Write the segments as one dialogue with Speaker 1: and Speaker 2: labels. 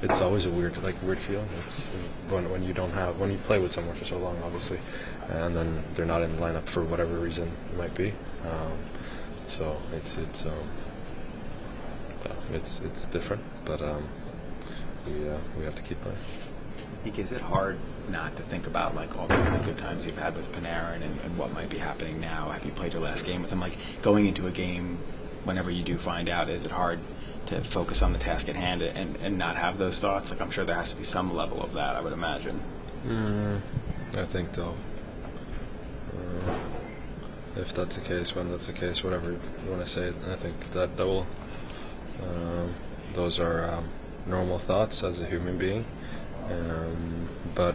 Speaker 1: It's always a weird feeling. It's when you play with someone for so long, obviously, and then they're not in the lineup for whatever reason it might be. So it's different, but we have to keep playing.
Speaker 2: Is it hard not to think about like all the really good times you've had with Panarin and what might be happening now? Have you played your last game with him? Like going into a game, whenever you do find out, is it hard to focus on the task at hand and not have those thoughts? Like I'm sure there has to be some level of that, I would imagine.
Speaker 1: I think though, if that's the case, when that's the case, whatever you want to say, I think that will. Those are normal thoughts as a human being. But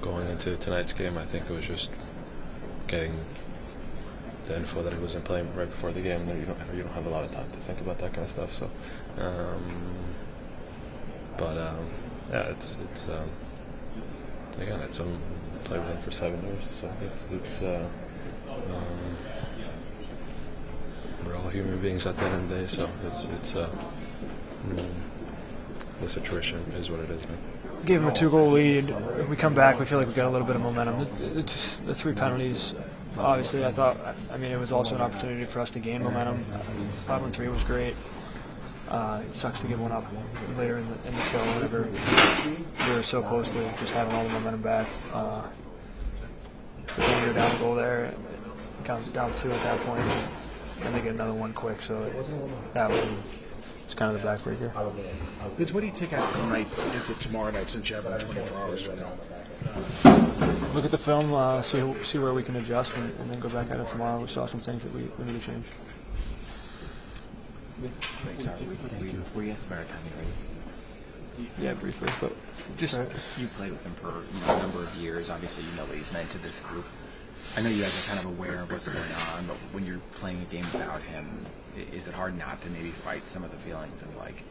Speaker 1: going into tonight's game, I think it was just getting the info that he wasn't playing right before the game. And you don't have a lot of time to think about that kind of stuff. So, yeah, it's again, it's played with him for 7 years, so it's we're all human beings at the end of the day. So it's the situation is what it is, man.
Speaker 3: Gave him a 2-goal lead. We come back, we feel like we got a little bit of momentum. The 3 penalties, obviously, it was also an opportunity for us to gain momentum. 5-on-3 was great. It sucks to give one up later in the kill, whenever we were so close to just having all the momentum back. When we were down a goal there, it comes down 2 at that point, and they get another one quick, so that one. It's kind of the backbreaker.
Speaker 4: What do you take out tonight into tomorrow night, since you have 24 hours from now?
Speaker 3: Look at the film, see where we can adjust, and then go back at it tomorrow. We saw some things that we need to change.
Speaker 2: Were you asked about Artemi, right?
Speaker 3: Yeah, briefly, but
Speaker 2: Just you played with him for a number of years. Obviously, you know what he's meant to this group. I know you guys are kind of aware of what's going on, but when you're playing a game without him, is it hard not to maybe fight some of the feelings of like,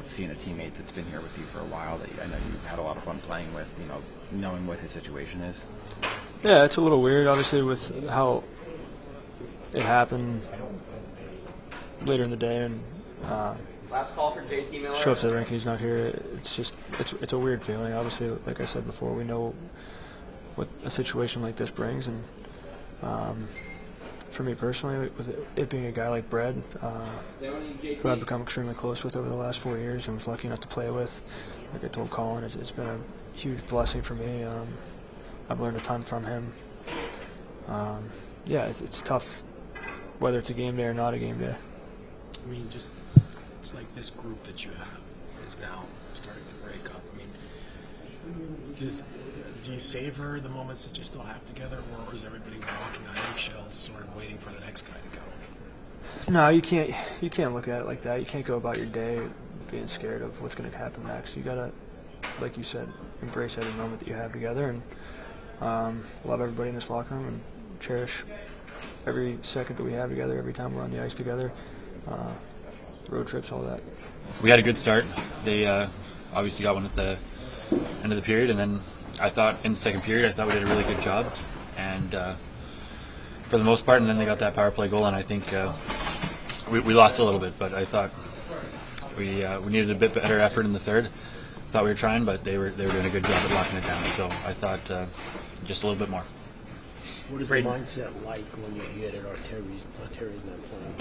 Speaker 2: seeing a teammate that's been here with you for a while that I know you've had a lot of fun playing with, knowing what his situation is?
Speaker 3: Yeah, it's a little weird, obviously, with how it happened later in the day, and
Speaker 5: last call for JT Miller.
Speaker 3: Show up to the rink, he's not here. It's just it's a weird feeling. Obviously, like I said before, we know what a situation like this brings, and for me personally, with it being a guy like Brad, who I've become extremely close with over the last 4 years and was lucky enough to play with, like I told Colin, it's been a huge blessing for me. I've learned a ton from him. Yeah, it's tough, whether it's a game day or not a game day.
Speaker 6: I mean, it's like this group that you have is now starting to break up. I mean, do you savor the moments that you still have together, or is everybody walking on eggshells, sort of waiting for the next guy to go?
Speaker 3: No, you can't look at it like that. You can't go about your day being scared of what's going to happen next. You gotta, like you said, embrace every moment that you have together, and love everybody in this locker room, and cherish every second that we have together, every time we're on the ice together, road trips, all that.
Speaker 7: We had a good start. They obviously got one at the end of the period, and then I thought in the second period, I thought we did a really good job, and for the most part, and then they got that power play goal, and I think we lost a little bit, but I thought we needed a bit better effort in the third. Thought we were trying, but they were doing a good job at locking it down, so I thought just a little bit more.
Speaker 6: What is the mindset like when you get at Artemi's not playing?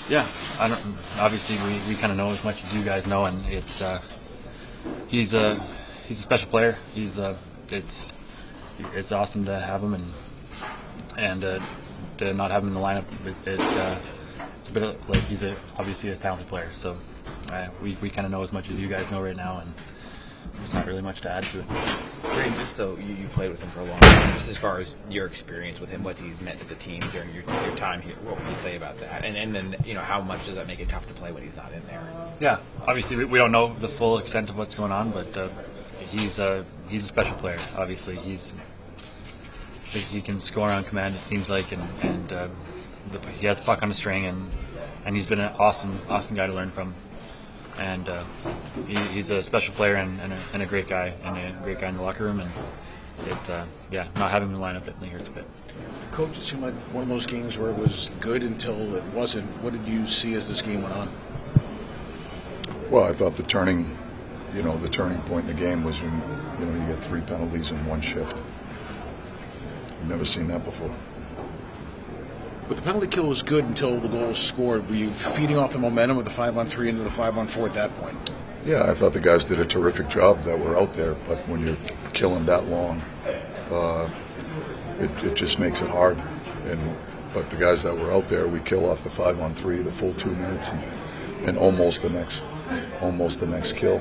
Speaker 7: Yeah, obviously we kind of know as much as you guys know, and it's he's a special player. It's awesome to have him, and to not have him in the lineup, it's a bit of, like he's obviously a talented player. So we kind of know as much as you guys know right now, and there's not really much to add to it.
Speaker 2: Braden, just though you played with him for a long time, just as far as your experience with him, what he's meant to the team during your time here, what would you say about that? And then how much does that make it tough to play when he's not in there?
Speaker 7: Yeah, obviously we don't know the full extent of what's going on, but he's a special player. Obviously, he can score on command. It seems like, and he has a puck on the string, and he's been an awesome guy to learn from. And he's a special player and a great guy, and a great guy in the locker room. And not having him in the lineup definitely hurts a bit.
Speaker 4: Coach, it seemed like one of those games where it was good until it wasn't. What did you see as this game went on?
Speaker 8: Well, I thought the turning point in the game was when you get 3 penalties in one shift. I've never seen that before.
Speaker 4: But the penalty kill was good until the goal was scored. Were you feeding off the momentum of the 5-on-3 into the 5-on-4 at that point?
Speaker 8: Yeah, I thought the guys did a terrific job that were out there, but when you're killing that long, it just makes it hard. But the guys that were out there, we kill off the 5-on-3, the full 2 minutes, and almost the next kill.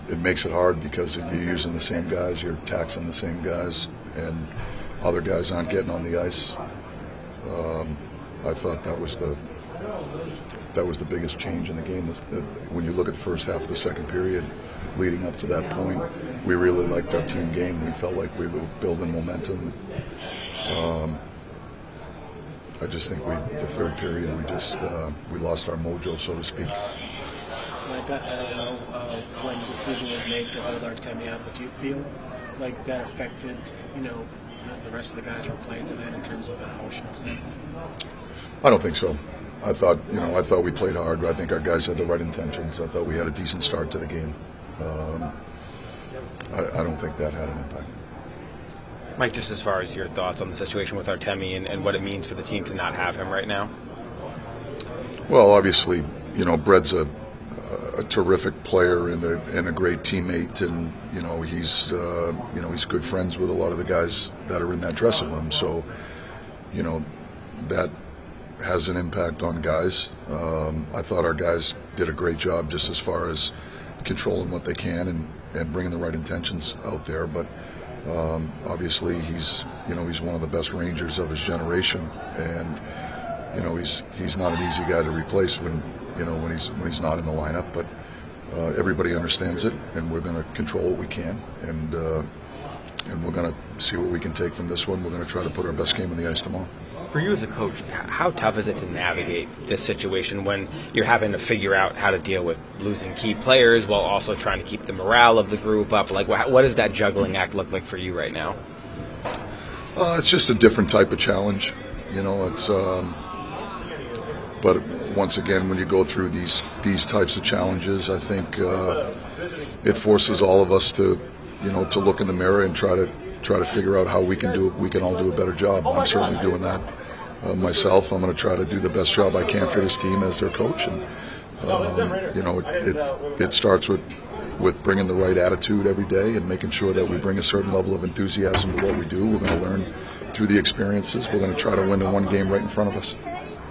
Speaker 8: It makes it hard because you're using the same guys, you're taxing the same guys, and other guys aren't getting on the ice. I thought that was the biggest change in the game. When you look at the first half of the second period, leading up to that point, we really liked our team game. We felt like we were building momentum. I just think the third period, we lost our mojo, so to speak.
Speaker 6: Like, I don't know when the decision was made to hold Artemi out, but do you feel like that affected, the rest of the guys who were playing tonight in terms of an emotional standpoint?
Speaker 8: I don't think so. I thought we played hard. I think our guys had the right intentions. I thought we had a decent start to the game. I don't think that had an impact.
Speaker 5: Mike, just as far as your thoughts on the situation with Artemi and what it means for the team to not have him right now?
Speaker 8: Well, obviously, Bred's a terrific player and a great teammate, and he's good friends with a lot of the guys that are in that dressing room. So, that has an impact on guys. I thought our guys did a great job just as far as controlling what they can and bringing the right intentions out there. But obviously, he's one of the best Rangers of his generation, and he's not an easy guy to replace when he's not in the lineup. But everybody understands it, and we're going to control what we can, and we're going to see what we can take from this one. We're going to try to put our best game on the ice tomorrow.
Speaker 5: For you as a coach, how tough is it to navigate this situation when you're having to figure out how to deal with losing key players while also trying to keep the morale of the group up? Like, what does that juggling act look like for you right now?
Speaker 8: It's just a different type of challenge. But once again, when you go through these types of challenges, I think it forces all of us to look in the mirror and try to figure out how we can all do a better job. I'm certainly doing that myself. I'm going to try to do the best job I can for this team as their coach, and it starts with bringing the right attitude every day and making sure that we bring a certain level of enthusiasm to what we do. We're going to learn through the experiences. We're going to try to win the one game right in front of us.